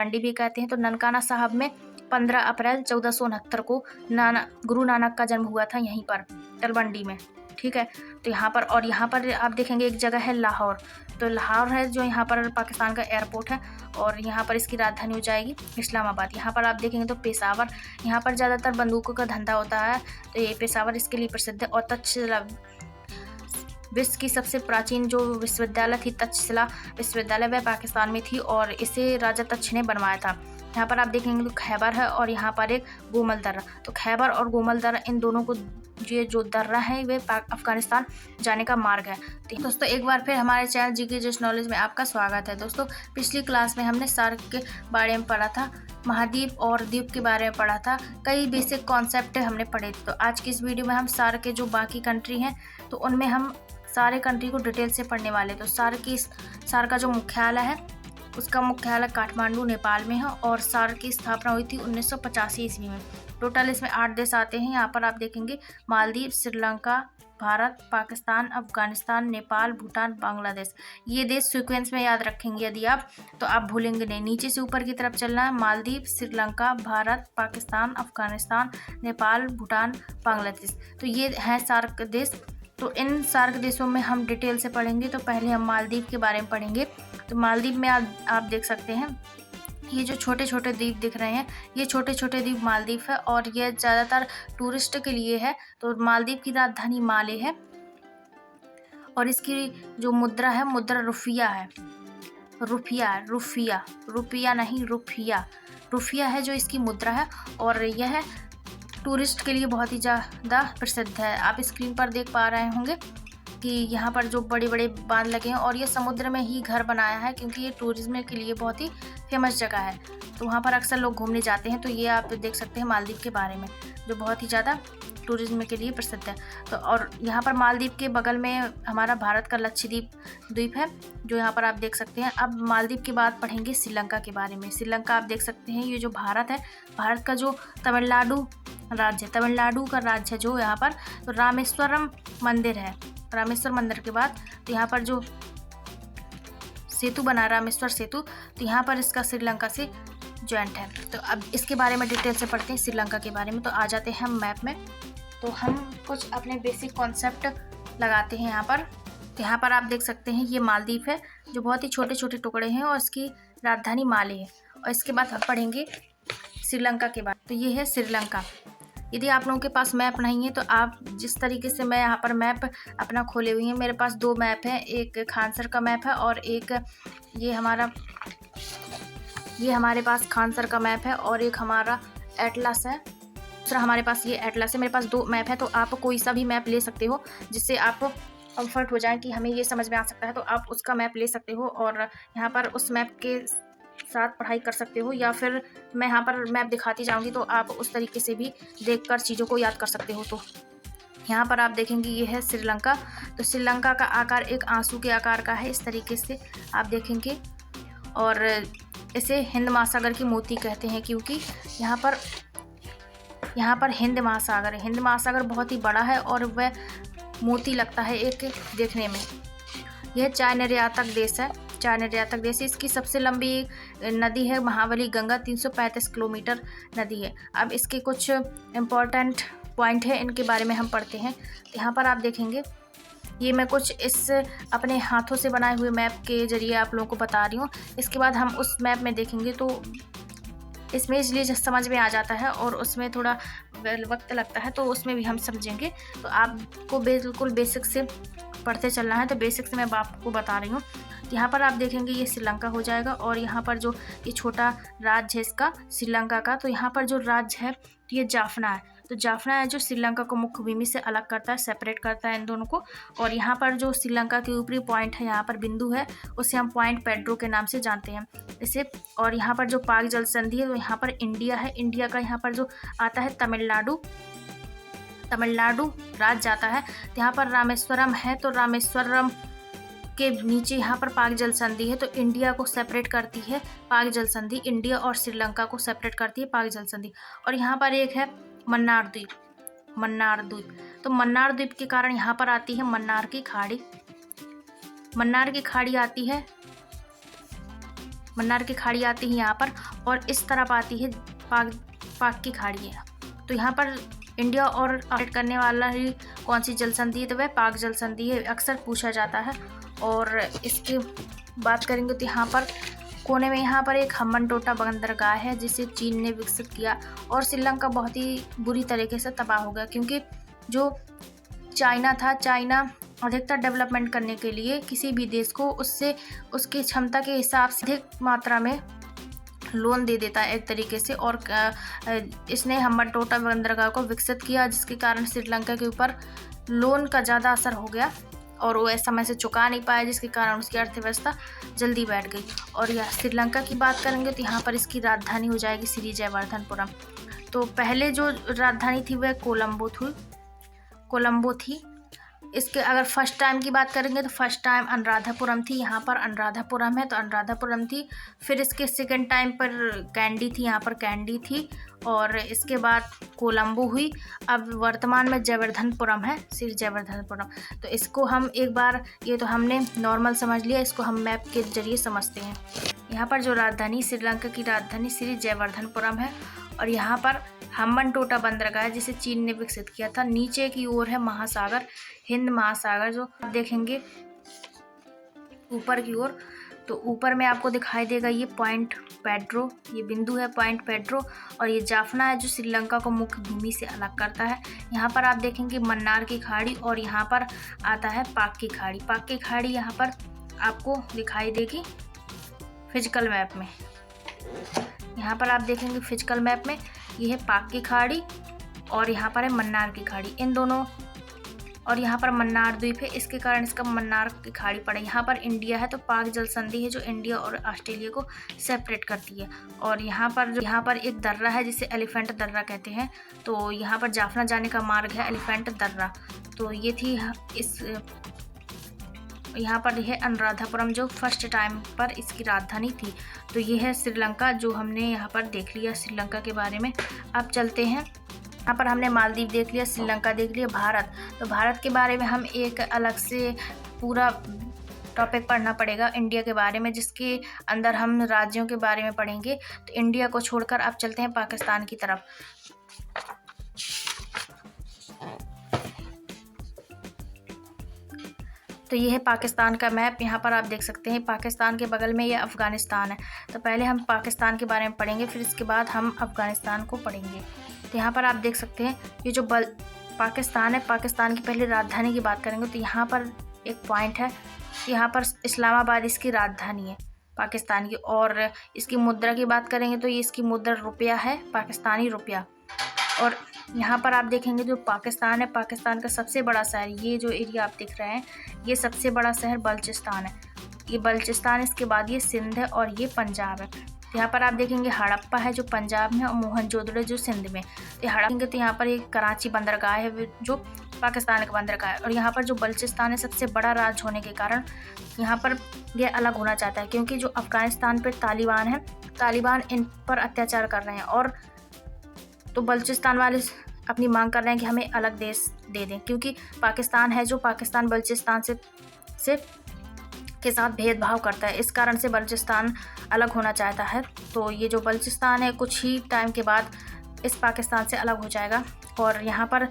तलवंडी भी कहते हैं। तो ननकाना साहब में 15 अप्रैल 1469 को गुरु नानक का जन्म हुआ था, यहीं पर तलवंडी में। ठीक है, तो यहाँ पर आप देखेंगे एक जगह है लाहौर। तो लाहौर है जो यहाँ पर पाकिस्तान का एयरपोर्ट है, और यहाँ पर इसकी राजधानी हो जाएगी इस्लामाबाद। यहाँ पर आप देखेंगे तो पेशावर, यहाँ पर ज़्यादातर बंदूकों का धंधा होता है, तो ये पेशावर इसके लिए प्रसिद्ध है। और तक्षशिला विश्व की सबसे प्राचीन जो विश्वविद्यालय थी, तक्षशिला विश्वविद्यालय, वह पाकिस्तान में थी और इसे राजा तक्ष ने बनवाया था। यहाँ पर आप देखेंगे तो खैबर है और यहाँ पर एक गोमल दर्रा। तो खैबर और गोमल दर्रा, इन दोनों को ये जो दर्रा है वे अफगानिस्तान जाने का मार्ग है। तो दोस्तों एक बार फिर हमारे चैनल जीके जस्ट नॉलेज में आपका स्वागत है। दोस्तों पिछली क्लास में हमने सार्क के बारे में पढ़ा था, महाद्वीप और द्वीप के बारे में पढ़ा था, कई बेसिक कॉन्सेप्ट हमने पढ़े थे। तो आज की इस वीडियो में हम सार्क के जो बाकी कंट्री हैं तो उनमें हम सारे कंट्री को डिटेल से पढ़ने वाले। तो सार्क का जो मुख्यालय है उसका मुख्यालय काठमांडू नेपाल में है, और सार्क की स्थापना हुई थी 1985 ईस्वी में। टोटल इसमें 8 देश आते हैं। यहाँ पर आप देखेंगे मालदीव, श्रीलंका, भारत, पाकिस्तान, अफगानिस्तान, नेपाल, भूटान, बांग्लादेश। ये देश सीक्वेंस में याद रखेंगे यदि आप, तो आप भूलेंगे नहीं। नीचे से ऊपर की तरफ चलना है, मालदीव, श्रीलंका, भारत, पाकिस्तान, अफगानिस्तान, नेपाल, भूटान, बांग्लादेश। तो ये हैं सार्क देश। तो इन सार्क देशों में हम डिटेल से पढ़ेंगे। तो पहले हम मालदीव के बारे में पढ़ेंगे। तो मालदीव में आप देख सकते हैं ये जो छोटे छोटे द्वीप दिख रहे हैं, ये छोटे छोटे द्वीप मालदीव है, और ये ज़्यादातर टूरिस्ट के लिए है। तो मालदीव की राजधानी माले है, और इसकी जो मुद्रा है, मुद्रा रुपया है। रुपया नहीं, रुपया है जो इसकी मुद्रा है, और यह टूरिस्ट के लिए बहुत ही ज़्यादा प्रसिद्ध है। आप स्क्रीन पर देख पा रहे होंगे कि यहाँ पर जो बड़े बड़े बांध लगे हैं, और ये समुद्र में ही घर बनाया है, क्योंकि ये टूरिज्म के लिए बहुत ही फेमस जगह है। तो वहाँ पर अक्सर लोग घूमने जाते हैं। तो ये आप देख सकते हैं मालदीव के बारे में, जो बहुत ही ज़्यादा टूरिज्म के लिए प्रसिद्ध है। तो और यहाँ पर मालदीव के बगल में हमारा भारत का लक्षद्वीप द्वीप है, जो यहाँ पर आप देख सकते हैं। अब मालदीव के बाद पढ़ेंगे श्रीलंका के बारे में। श्रीलंका आप देख सकते हैं, ये जो भारत है, भारत का जो तमिलनाडु राज्य, तमिलनाडु का राज्य है जो यहाँ पर, तो रामेश्वरम मंदिर है। रामेश्वर मंदिर के बाद तो यहाँ पर जो सेतु बना, रामेश्वर सेतु, तो यहाँ पर इसका श्रीलंका से जॉइंट है। तो अब इसके बारे में डिटेल से पढ़ते हैं श्रीलंका के बारे में। तो आ जाते हैं हम मैप में। तो हम कुछ अपने बेसिक कॉन्सेप्ट लगाते हैं यहाँ पर। तो यहाँ पर आप देख सकते हैं ये मालदीव है, जो बहुत ही छोटे छोटे टुकड़े हैं, और इसकी राजधानी माले है। और इसके बाद हम पढ़ेंगे श्रीलंका के बाद। तो ये है श्रीलंका। यदि आप लोगों के पास मैप नहीं है तो आप जिस तरीके से, मैं यहाँ पर मैप अपना खोले हुई है, मेरे पास 2 मैप हैं, एक खानसर का मैप है और एक ये हमारे पास खानसर का मैप है, और एक हमारा एटलस है। दूसरा हमारे पास ये एटलस है। मेरे पास 2 मैप है। तो आप कोई सा भी मैप ले सकते हो जिससे आप कंफर्ट हो जाए कि हमें ये समझ में आ सकता है, तो आप उसका मैप ले सकते हो, और यहाँ पर उस मैप के साथ पढ़ाई कर सकते हो, या फिर मैं यहाँ पर मैप दिखाती जाऊंगी तो आप उस तरीके से भी देखकर चीज़ों को याद कर सकते हो। तो यहाँ पर आप देखेंगे ये है श्रीलंका। तो श्रीलंका का आकार एक आंसू के आकार का है, इस तरीके से आप देखेंगे, और इसे हिंद महासागर की मोती कहते हैं, क्योंकि यहाँ पर हिंद महासागर बहुत ही बड़ा है, और वह मोती लगता है एक देखने में। यह चाय निर्यातक देश है। इसकी सबसे लंबी नदी है महाबली गंगा, 335 किलोमीटर नदी है। अब इसके कुछ इम्पोर्टेंट पॉइंट है, इनके बारे में हम पढ़ते हैं। यहाँ पर आप देखेंगे, ये मैं कुछ इस अपने हाथों से बनाए हुए मैप के जरिए आप लोगों को बता रही हूँ। इसके बाद हम उस मैप में देखेंगे तो इसमें इसलिए समझ में आ जाता है, और उसमें थोड़ा वक्त लगता है, तो उसमें भी हम समझेंगे। तो आपको बिल्कुल बेसिक से पढ़ते चलना है। तो बेसिक से मैं आपको बता रही हूँ। यहाँ पर आप देखेंगे ये श्रीलंका हो जाएगा, और यहाँ पर जो ये छोटा राज्य है इसका श्रीलंका का, तो यहाँ पर जो राज्य है तो ये जाफना है। तो जाफना है जो श्रीलंका को मुख्य भूमि से अलग करता है, सेपरेट करता है इन दोनों को। और यहाँ पर जो श्रीलंका के ऊपरी पॉइंट है, यहाँ पर बिंदु है, उसे हम पॉइंट पेड्रो के नाम से जानते हैं इसे। और यहाँ पर जो पाक जल संधि है, तो यहाँ पर इंडिया है। इंडिया का यहाँ पर जो आता है तमिलनाडु राज्य जाता है। तो यहाँ पर रामेश्वरम है, तो रामेश्वरम के नीचे यहाँ पर पाक जल संधि है, तो इंडिया को सेपरेट करती है पाक जल संधि। इंडिया और श्रीलंका को सेपरेट करती है पाक जल संधि। और यहाँ पर एक है मन्नार द्वीप। तो मन्नार द्वीप के कारण यहाँ पर आती है मन्नार की खाड़ी आती है मन्नार की खाड़ी आती है यहाँ पर, और इस तरफ आती है पाक की खाड़ी है। तो यहाँ पर इंडिया और ऑपरेट करने वाला ही कौन सी जल संधि है, तो वह पाक जल संधि है, अक्सर पूछा जाता है। और इसकी बात करेंगे तो यहाँ पर कोने में यहाँ पर एक हम्बनटोटा बंदरगाह है जिसे चीन ने विकसित किया, और श्रीलंका बहुत ही बुरी तरीके से तबाह हो गया, क्योंकि जो चाइना था, चाइना अधिकतर डेवलपमेंट करने के लिए किसी भी देश को उससे उसकी क्षमता के हिसाब से अधिक मात्रा में लोन दे देता है एक तरीके से। और इसने हम्बनटोटा बंदरगाह को विकसित किया, जिसके कारण श्रीलंका के ऊपर लोन का ज़्यादा असर हो गया और वो समय से चुका नहीं पाया, जिसके कारण उसकी अर्थव्यवस्था जल्दी बैठ गई। और यह श्रीलंका की बात करेंगे तो यहाँ पर इसकी राजधानी हो जाएगी श्री जयवर्धनपुरम। तो पहले जो राजधानी थी वह कोलंबो थी। इसके अगर फर्स्ट टाइम की बात करेंगे तो फर्स्ट टाइम अनुराधापुरम थी, यहाँ पर अनुराधापुरम है तो अनुराधापुरम थी। फिर इसके सेकंड टाइम पर कैंडी थी, यहाँ पर कैंडी थी, और इसके बाद कोलंबो हुई। अब वर्तमान में जयवर्धनपुरम है, श्री जयवर्धनपुरम। तो इसको हम एक बार, ये तो हमने नॉर्मल समझ लिया, इसको हम मैप के जरिए समझते हैं। यहाँ पर जो राजधानी, श्रीलंका की राजधानी श्री जयवर्धनपुरम है, और यहाँ पर हम्बनटोटा बंदरगाह है जिसे चीन ने विकसित किया था। नीचे की ओर है महासागर, हिंद महासागर, जो देखेंगे ऊपर की ओर, तो ऊपर में आपको दिखाई देगा ये पॉइंट पेड्रो, ये बिंदु है पॉइंट पेड्रो, और ये जाफना है जो श्रीलंका को मुख्य भूमि से अलग करता है। यहाँ पर आप देखेंगे मन्नार की खाड़ी, और यहाँ पर आता है पाक की खाड़ी। पाक की खाड़ी यहाँ पर आपको दिखाई देगी फिजिकल मैप में। यहाँ पर आप देखेंगे फिजिकल मैप में ये है पाक की खाड़ी, और यहाँ पर है मन्नार की खाड़ी, इन दोनों, और यहाँ पर मन्नार द्वीप है, इसके कारण इसका मन्नार की खाड़ी पड़ा। यहाँ पर इंडिया है तो पाक जल संधि है जो इंडिया और ऑस्ट्रेलिया को सेपरेट करती है। और यहाँ पर एक दर्रा है जिसे एलिफेंट दर्रा कहते हैं। तो यहाँ पर जाफना जाने का मार्ग है एलिफेंट दर्रा। तो ये थी यहाँ पर है अनुराधापुरम जो फर्स्ट टाइम पर इसकी राजधानी थी। तो ये है श्रीलंका, जो हमने यहाँ पर देख लिया श्रीलंका के बारे में। अब चलते हैं, यहाँ पर हमने मालदीव देख लिया, श्रीलंका देख लिया, भारत। तो भारत के बारे में हम एक अलग से पूरा टॉपिक पढ़ना पड़ेगा इंडिया के बारे में, जिसके अंदर हम राज्यों के बारे में पढ़ेंगे। तो इंडिया को छोड़कर अब चलते हैं पाकिस्तान की तरफ। तो ये है पाकिस्तान का मैप, यहाँ पर आप देख सकते हैं। पाकिस्तान के बगल में ये अफ़गानिस्तान है। तो पहले हम पाकिस्तान के बारे में पढ़ेंगे, फिर इसके बाद हम अफ़गानिस्तान को पढ़ेंगे। तो यहाँ पर आप देख सकते हैं ये जो पाकिस्तान है, पाकिस्तान की पहले राजधानी की बात करेंगे तो यहाँ पर एक पॉइंट है, यहाँ पर इस्लामाबाद इसकी राजधानी है पाकिस्तान की। और इसकी मुद्रा की बात करेंगे तो ये इसकी मुद्रा रुपया है, पाकिस्तानी रुपया। और यहाँ पर आप देखेंगे जो पाकिस्तान है, पाकिस्तान का सबसे बड़ा शहर, ये जो एरिया आप दिख रहे हैं, ये सबसे बड़ा शहर बलूचिस्तान है। ये बलूचिस्तान, इसके बाद ये सिंध है, और ये पंजाब है। तो यहाँ पर आप देखेंगे हड़प्पा है जो पंजाब में, और मोहनजोदड़ो जो सिंध में। तो हड़प्पा तो यहाँ पर एक कराची बंदरगाह है जो पाकिस्तान का बंदरगाह है। और यहाँ पर जो बलूचिस्तान है सबसे बड़ा राज्य होने के कारण यहाँ पर यह अलग होना चाहता है, क्योंकि जो अफ़गानिस्तान पर तालिबान है, तालिबान इन पर अत्याचार कर रहे हैं। और तो बलूचिस्तान वाले अपनी मांग कर रहे हैं कि हमें अलग देश दे दें, क्योंकि पाकिस्तान है जो पाकिस्तान बलूचिस्तान से के साथ भेदभाव करता है। इस कारण से बलूचिस्तान अलग होना चाहता है। तो ये जो बलूचिस्तान है कुछ ही टाइम के बाद इस पाकिस्तान से अलग हो जाएगा। और यहाँ पर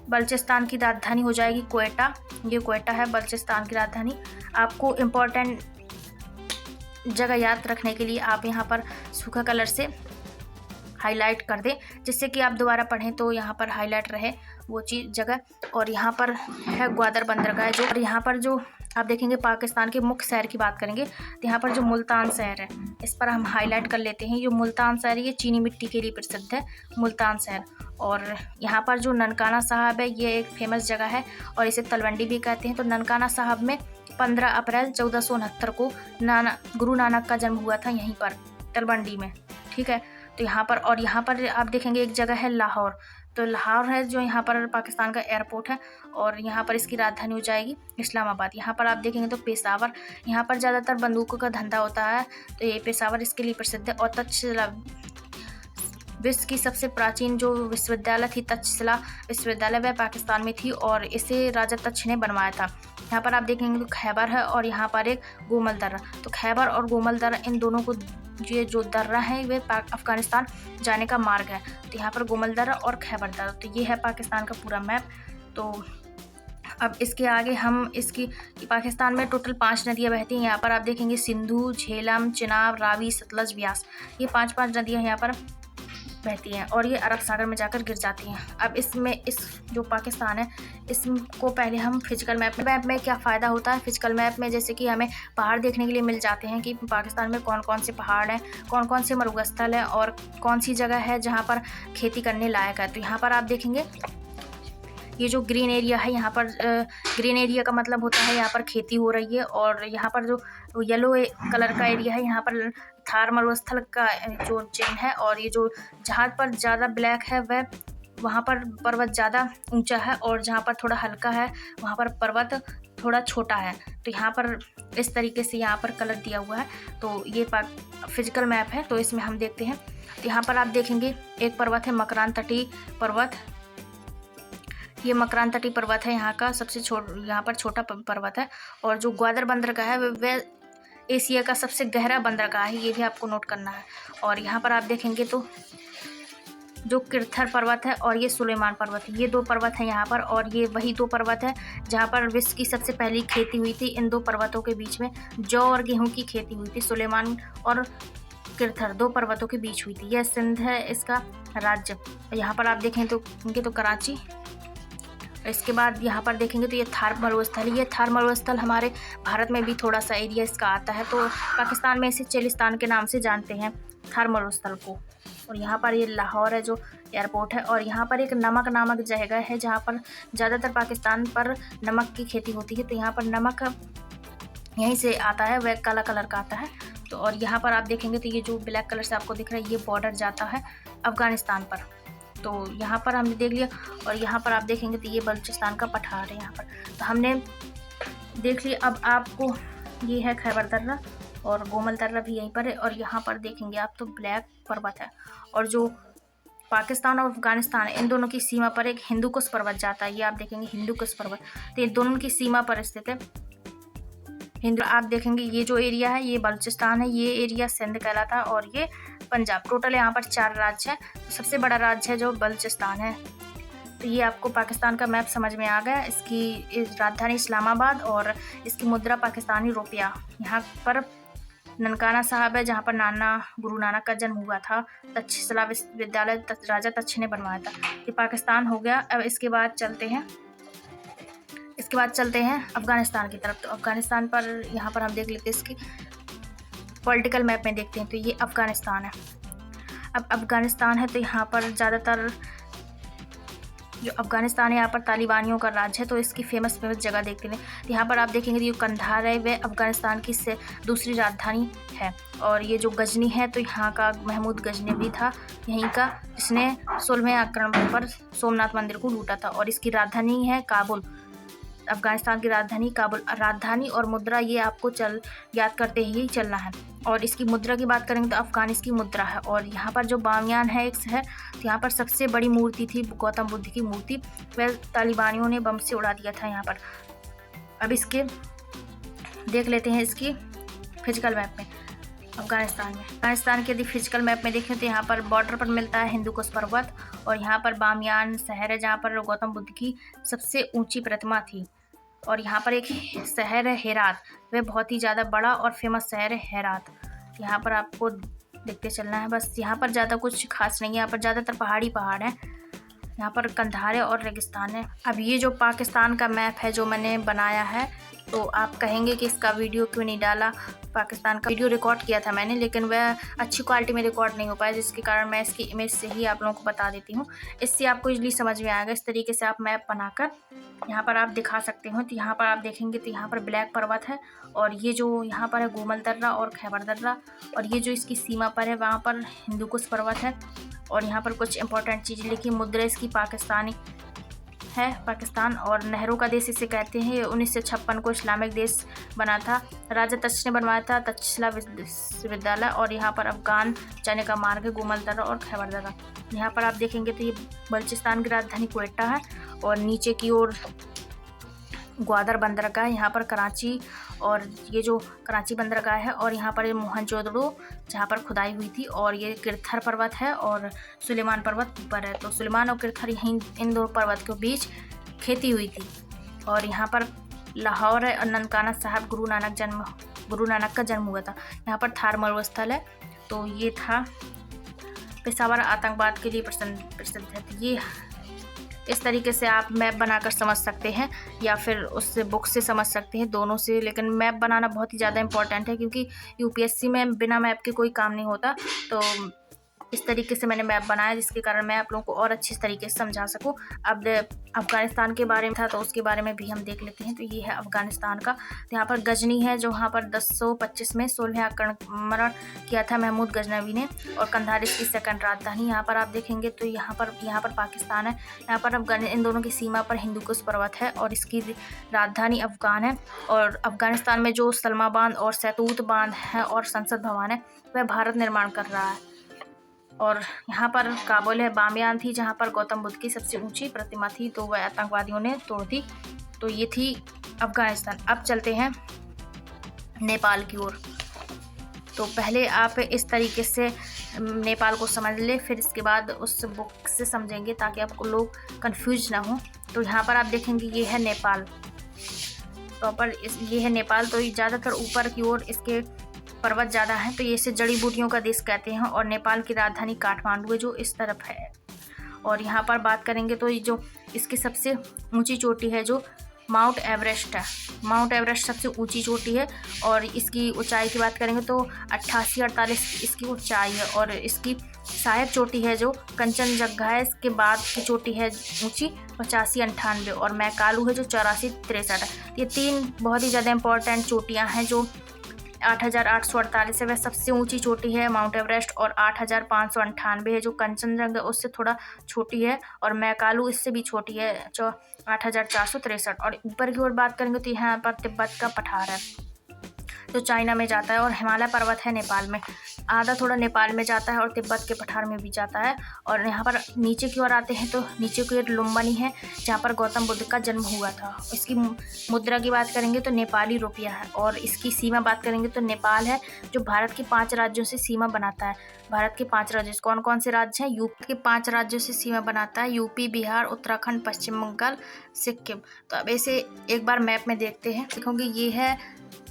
बलूचिस्तान की राजधानी हो जाएगी क्वेटा। ये क्वेटा है बलूचिस्तान की राजधानी। आपको इम्पोर्टेंट जगह याद रखने के लिए आप यहाँ पर सूखा कलर से हाईलाइट कर दें, जिससे कि आप दोबारा पढ़ें तो यहाँ पर हाईलाइट रहे वो चीज़ जगह। और यहाँ पर है ग्वादर बंदरगाह जो, और यहाँ पर जो आप देखेंगे पाकिस्तान के मुख्य शहर की बात करेंगे तो यहाँ पर जो मुल्तान शहर है, इस पर हम हाईलाइट कर लेते हैं। जो मुल्तान शहर है ये चीनी मिट्टी के लिए प्रसिद्ध है, मुल्तान शहर। और यहाँ पर जो ननकाना साहब है ये एक फेमस जगह है, और इसे तलवंडी भी कहते हैं। तो ननकाना साहब में 15 अप्रैल 1469 को गुरु नानक का जन्म हुआ था, यहीं पर तलवंडी में, ठीक है। तो यहाँ पर आप देखेंगे एक जगह है लाहौर। तो लाहौर है जो यहाँ पर पाकिस्तान का एयरपोर्ट है, और यहाँ पर इसकी राजधानी हो जाएगी इस्लामाबाद। यहाँ पर आप देखेंगे तो पेशावर, यहाँ पर ज़्यादातर बंदूकों का धंधा होता है, तो ये पेशावर इसके लिए प्रसिद्ध है। और तक्षशिला, विश्व की सबसे प्राचीन जो विश्वविद्यालय थी तक्षशिला विश्वविद्यालय, वह पाकिस्तान में थी, और इसे राजा तक्ष ने बनवाया था। यहाँ पर आप देखेंगे तो खैबर है और यहाँ पर एक गोमल दर्रा। तो खैबर और गोमल दर्रा, इन दोनों को, ये जो दर्रा है वे अफ़गानिस्तान जाने का मार्ग है। तो यहाँ पर गोमल दर्रा और खैबर दर्रा, तो ये है पाकिस्तान का पूरा मैप। तो अब इसके आगे हम इसकी, पाकिस्तान में टोटल 5 नदियाँ बहती हैं। यहाँ पर आप देखेंगे सिंधु, झेलम, चिनाब, रावी, सतलज, ब्यास, ये 5 नदियाँ यहाँ पर बहती हैं और ये अरब सागर में जाकर गिर जाती हैं। अब इसमें इस जो पाकिस्तान है, इसको पहले हम फिजिकल मैप में क्या फ़ायदा होता है फिजिकल मैप में, जैसे कि हमें पहाड़ देखने के लिए मिल जाते हैं कि पाकिस्तान में कौन कौन से पहाड़ हैं, कौन कौन से मरुस्थल हैं और कौन सी जगह है जहाँ पर खेती करने लायक है। तो यहाँ पर आप देखेंगे ये जो ग्रीन एरिया है, यहाँ पर ग्रीन एरिया का मतलब होता है यहाँ पर खेती हो रही है, और यहाँ पर जो येलो कलर का एरिया है, यहाँ पर थार मरुस्थल का जो चिन्ह है, और ये जो जहाँ पर ज़्यादा ब्लैक है वह वहाँ पर पर्वत ज़्यादा ऊंचा है, और जहाँ पर थोड़ा हल्का है वहाँ पर पर्वत थोड़ा छोटा है। तो यहाँ पर इस तरीके से यहाँ पर कलर दिया हुआ है। तो ये फिजिकल मैप है, तो इसमें हम देखते हैं। तो यहाँ पर आप देखेंगे एक पर्वत है मकरान तटी पर्वत, ये मकरान तटी पर्वत है यहाँ का सबसे यहाँ पर छोटा पर्वत है, और जो ग्वादर बंदरगाह है वह एशिया का सबसे गहरा बंदरगाह है, ये भी आपको नोट करना है। और यहाँ पर आप देखेंगे तो जो किरथर पर्वत है और ये सुलेमान पर्वत है, ये 2 पर्वत हैं यहाँ पर, और ये वही 2 पर्वत है जहाँ पर विश्व की सबसे पहली खेती हुई थी। इन 2 पर्वतों के बीच में जौ और गेहूँ की खेती हुई थी। सुलेमान और किरथर 2 पर्वतों के बीच हुई थी। यह सिंध है इसका राज्य। यहाँ पर आप देखें तो कराची। इसके बाद यहाँ पर देखेंगे तो ये थार मरुस्थल, ये थार मरुस्थल हमारे भारत में भी थोड़ा सा एरिया इसका आता है, तो पाकिस्तान में इसे चेलिस्तान के नाम से जानते हैं थार मरुस्थल को। और यहाँ पर ये लाहौर है जो एयरपोर्ट है, और यहाँ पर एक नमक नामक जगह है जहाँ पर ज़्यादातर पाकिस्तान पर नमक की खेती होती है। तो यहाँ पर नमक यहीं से आता है, वह काला कलर का आता है। तो और यहाँ पर आप देखेंगे तो ये जो ब्लैक कलर से आपको दिख रहा है, ये बॉर्डर जाता है अफ़गानिस्तान पर। तो यहाँ पर हमने देख लिया, और यहाँ पर आप देखेंगे तो ये बलूचिस्तान का पठार है यहाँ पर। तो हमने देख लिया। अब आपको ये है खैबर दर्रा, और गोमल दर्रा भी यहीं पर है, और यहाँ पर देखेंगे आप तो ब्लैक पर्वत है। और जो पाकिस्तान और अफ़गानिस्तान है, इन दोनों की सीमा पर एक हिंदुकुश पर्वत जाता है, ये आप देखेंगे हिंदुकुश पर्वत। तो ये दोनों की सीमा पर स्थित है। आप देखेंगे ये जो एरिया है ये बलूचिस्तान है, ये एरिया सिंध कहलाता है, और ये पंजाब। टोटल यहाँ पर 4 राज्य है। सबसे बड़ा राज्य है जो बलूचिस्तान है। तो ये आपको पाकिस्तान का मैप समझ में आ गया। इसकी राजधानी इस्लामाबाद, और इसकी मुद्रा पाकिस्तानी रुपया। यहाँ पर ननकाना साहब है जहाँ पर गुरु नानक का जन्म हुआ था। तक्षशिला विश्वविद्यालय राजा तक्ष ने बनवाया था। ये पाकिस्तान हो गया। अब इसके बाद चलते हैं अफ़गानिस्तान की तरफ। तो अफ़गानिस्तान पर यहाँ पर हम देख लेते हैं, इसकी पॉलिटिकल मैप में देखते हैं। तो ये अफ़गानिस्तान है। अब अफ़गानिस्तान है तो यहाँ पर ज़्यादातर जो अफ़गानिस्तान है यहाँ पर तालिबानियों का राज्य है। तो इसकी फेमस जगह देखते हैं। तो यहाँ पर आप देखेंगे तो ये कंधार है, वह अफ़गानिस्तान की दूसरी राजधानी है। और ये जो गजनी है तो यहाँ का महमूद गजनवी था यहीं का, जिसने 16वें आक्रमण पर सोमनाथ मंदिर को लूटा था। और इसकी राजधानी है काबुल। अफ़गानिस्तान की राजधानी काबुल। राजधानी और मुद्रा ये आपको याद करते ही चलना है। और इसकी मुद्रा की बात करेंगे तो अफ़गानिस की मुद्रा है। और यहाँ पर जो बामियान है एक है, तो यहाँ पर सबसे बड़ी मूर्ति थी गौतम बुद्ध की मूर्ति, वह तालिबानियों ने बम से उड़ा दिया था यहाँ पर। अब इसके देख लेते हैं इसकी फिजिकल मैप में अफ़गानिस्तान के यदि फिजिकल मैप में देखें तो यहाँ पर बॉर्डर पर मिलता है हिंदुकुश पर्वत, और यहाँ पर बामियान शहर है जहाँ पर गौतम बुद्ध की सबसे ऊंची प्रतिमा थी। और यहाँ पर एक शहर है हेरात, वह बहुत ही ज़्यादा बड़ा और फेमस शहर है हेरात। यहाँ पर आपको देखते चलना है बस। यहाँ पर ज़्यादा कुछ खास नहीं है, यहाँ पर ज़्यादातर पहाड़ हैं। यहाँ पर कंधार है और रेगिस्तान है। अब ये जो पाकिस्तान का मैप है जो मैंने बनाया है, तो आप कहेंगे कि इसका वीडियो क्यों नहीं डाला। पाकिस्तान का वीडियो रिकॉर्ड किया था मैंने, लेकिन वह अच्छी क्वालिटी में रिकॉर्ड नहीं हो पाया, जिसके कारण मैं इसकी इमेज से ही आप लोगों को बता देती हूँ। इससे आपको इजली समझ में आएगा। इस तरीके से आप मैप बनाकर यहाँ पर आप दिखा सकते हो। तो यहाँ पर आप देखेंगे तो यहाँ पर ब्लैक पर्वत है, और ये जो यहाँ पर है गोमल दर्रा और खैबर दर्रा, और ये जो इसकी सीमा पर है वहाँ पर हिंदुकुश पर्वत है। और यहाँ पर कुछ इंपॉर्टेंट चीज़ें लिखी। मुद्रा इसकी पाकिस्तानी है, पाकिस्तान, और नहरों का देश इसे कहते हैं। 1956 को इस्लामिक देश बना था, राजा तक्ष ने बनवाया था, तक्षशिला विश्वविद्यालय। और यहाँ पर अफ़गान जाने का मार्ग है गोमल दर्रा और खैबर दर्रा। यहाँ पर आप देखेंगे तो ये बलूचिस्तान की राजधानी क्वेटा है, और नीचे की ओर ग्वादर बंदरगाह, यहाँ पर कराची, और ये जो कराची बंदरगाह है, और यहाँ पर ये मोहनजोदड़ो जहाँ पर खुदाई हुई थी, और ये किरथर पर्वत है और सुलेमान पर्वत ऊपर है। तो सुलेमान और किरथर यहीं इन दो पर्वत के बीच खेती हुई थी। और यहाँ पर लाहौर है और ननकाना साहब गुरु नानक का जन्म हुआ था। यहाँ पर थार मरुस्थल है। तो ये था पेशावर आतंकवाद के लिए प्रसिद्ध है। तो ये इस तरीके से आप मैप बनाकर समझ सकते हैं, या फिर उससे बुक से समझ सकते हैं, दोनों से। लेकिन मैप बनाना बहुत ही ज़्यादा इम्पॉर्टेंट है, क्योंकि यूपीएससी में बिना मैप के कोई काम नहीं होता। तो इस तरीके से मैंने मैप बनाया, जिसके कारण मैं आप लोगों को और अच्छी तरीके से समझा सकूं। अब अफ़गानिस्तान के बारे में था, तो उसके बारे में भी हम देख लेते हैं। तो ये है अफ़गानिस्तान का। तो यहाँ पर गजनी है, जो यहाँ पर 1025 में 16 आक्रमण किया था महमूद गजनवी ने, और कंधार इसकी सेकंड राजधानी। यहाँ पर आप देखेंगे तो यहाँ पर पाकिस्तान है। यहाँ पर इन दोनों की सीमा पर हिंदुकुश पर्वत है, और इसकी राजधानी अफ़गान है। और अफ़गानिस्तान में जो सलमा बांध और सैतूत बांध है और संसद भवन है, वह भारत निर्माण कर रहा है। और यहाँ पर काबुल है। बामियान थी, जहाँ पर गौतम बुद्ध की सबसे ऊंची प्रतिमा थी, तो वह आतंकवादियों ने तोड़ दी। तो ये थी अफ़गानिस्तान। अब चलते हैं नेपाल की ओर। तो पहले आप इस तरीके से नेपाल को समझ ले, फिर इसके बाद उस बुक से समझेंगे, ताकि आपको लोग कंफ्यूज ना हो। तो यहाँ पर आप देखेंगे ये है नेपाल, प्रॉपर ये है नेपाल। तो ज़्यादातर ऊपर की ओर इसके पर्वत ज़्यादा है, तो ये इसे जड़ी बूटियों का देश कहते हैं। और नेपाल की राजधानी काठमांडू है, जो इस तरफ है। और यहाँ पर बात करेंगे तो ये जो इसकी सबसे ऊंची चोटी है, जो माउंट एवरेस्ट है। माउंट एवरेस्ट सबसे ऊंची चोटी है, और इसकी ऊंचाई की बात करेंगे तो 88-48 इसकी ऊंचाई है। और इसकी सहायक चोटी है जो कंचनजंगा है, इसके बाद की चोटी है ऊंची 85-98, और मैकालू है जो 84-63 है। ये तीन बहुत ही ज़्यादा इंपॉर्टेंट चोटियाँ हैं। जो 8848 है वह सबसे ऊंची चोटी है माउंट एवरेस्ट, और 8598 है जो कंचनजंगा उससे थोड़ा छोटी है, और मैकालू इससे भी छोटी है 8463। और ऊपर की ओर बात करेंगे तो यहाँ पर तिब्बत का पठार है, जो चाइना में जाता है, और हिमालय पर्वत है नेपाल में। आधा थोड़ा नेपाल में जाता है और तिब्बत के पठार में भी जाता है। और यहाँ पर नीचे की ओर आते हैं तो नीचे की ओर लुम्बिनी है, जहाँ पर गौतम बुद्ध का जन्म हुआ था। इसकी मुद्रा की बात करेंगे तो नेपाली रुपया है। और इसकी सीमा बात करेंगे तो नेपाल है, जो भारत के 5 राज्यों से सीमा बनाता है। भारत के 5 राज्य कौन कौन से राज्य हैं? यूपी के 5 राज्यों से सीमा बनाता है, यूपी, बिहार, उत्तराखंड, पश्चिम बंगाल, सिक्किम। तो अब इसे एक बार मैप में देखते हैं। देखोगे ये है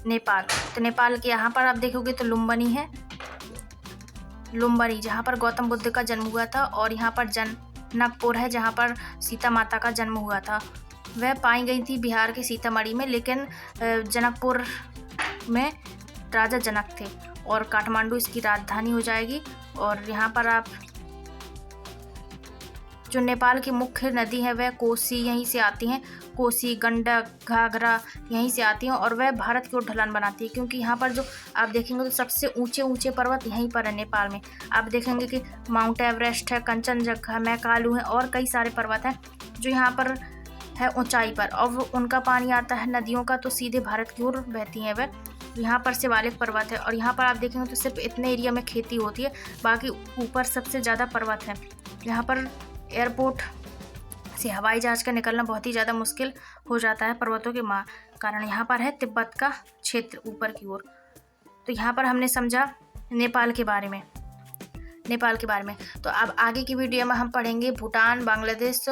नेपाल। तो नेपाल के यहाँ पर आप देखोगे तो लुम्बिनी है, लुम्बिनी जहाँ पर गौतम बुद्ध का जन्म हुआ था। और यहाँ पर जनकपुर है, जहाँ पर सीता माता का जन्म हुआ था। वह पाई गई थी बिहार के सीतामढ़ी में, लेकिन जनकपुर में राजा जनक थे। और काठमांडू इसकी राजधानी हो जाएगी। और यहाँ पर आप जो नेपाल की मुख्य नदी है वह कोसी यहीं से आती हैं। कोसी, गंडक, घाघरा यहीं से आती हैं, और वह भारत की ओर ढलान बनाती है। क्योंकि यहाँ पर जो आप देखेंगे तो सबसे ऊंचे पर्वत यहीं पर है नेपाल में। आप देखेंगे कि माउंट एवरेस्ट है, कंचनजंगा, मैकालू है, और कई सारे पर्वत हैं जो यहाँ पर है ऊंचाई पर। और उनका पानी आता है नदियों का, तो सीधे भारत की ओर बहती हैं वह। यहाँ पर शिवालिक पर्वत है, और यहाँ पर आप देखेंगे तो सिर्फ इतने एरिया में खेती होती है, बाकी ऊपर सबसे ज़्यादा पर्वत है। यहाँ पर एयरपोर्ट से हवाई जहाज़ का निकलना बहुत ही ज़्यादा मुश्किल हो जाता है पर्वतों के कारण। यहाँ पर है तिब्बत का क्षेत्र ऊपर की ओर। तो यहाँ पर हमने समझा नेपाल के बारे में। तो अब आगे की वीडियो में हम पढ़ेंगे भूटान, बांग्लादेश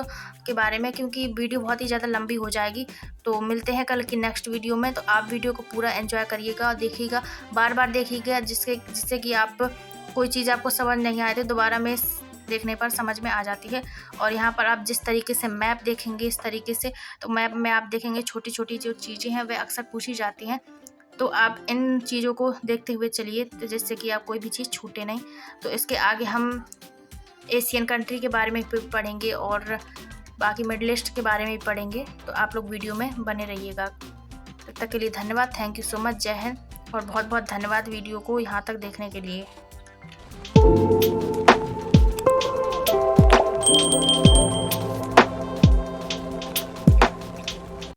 के बारे में, क्योंकि वीडियो बहुत ही ज़्यादा लंबी हो जाएगी। तो मिलते हैं कल की नेक्स्ट वीडियो में। तो आप वीडियो को पूरा एंजॉय करिएगा और देखिएगा, बार बार देखिएगा, जिससे कि आप कोई चीज़ आपको समझ नहीं आए तो दोबारा में देखने पर समझ में आ जाती है। और यहाँ पर आप जिस तरीके से मैप देखेंगे इस तरीके से, तो मैप में आप देखेंगे छोटी छोटी जो चीज़ें हैं वे अक्सर पूछी जाती हैं। तो आप इन चीज़ों को देखते हुए चलिए, तो जिससे कि आप कोई भी चीज़ छूटे नहीं। तो इसके आगे हम एशियन कंट्री के बारे में पढ़ेंगे और बाकी मिडिल ईस्ट के बारे में भी पढ़ेंगे। तो आप लोग वीडियो में बने रहिएगा। तब तक के लिए धन्यवाद। Thank you so much. जय हिंद, और बहुत बहुत धन्यवाद वीडियो को यहाँ तक देखने के लिए।